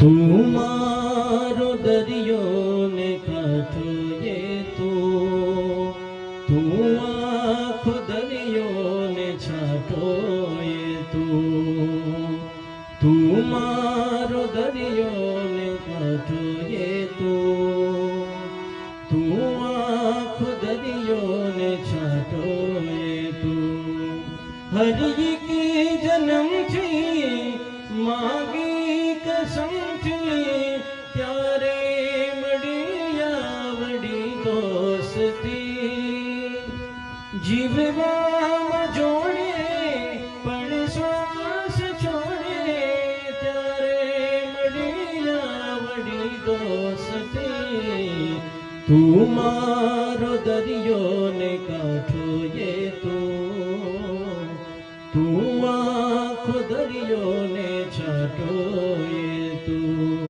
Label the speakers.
Speaker 1: તું મારો દરિયો ને કાંઠો એ તું આખો દરિયો ને છાંટો એ તું મારો દરિયો ને કાંઠો એ તું આખો દરિયો ને છાંટો એ હરી કી જન્મ થી માગી कसम थी प्यारे मड़ी आवड़ी दोस्ती जीववा जोड़े पण श्वास छोड़े त्यारे मड़ी आवड़ी दोस्ती तू मारो दरियो ने कांठो ये तू आँखो दरियो ने छाटो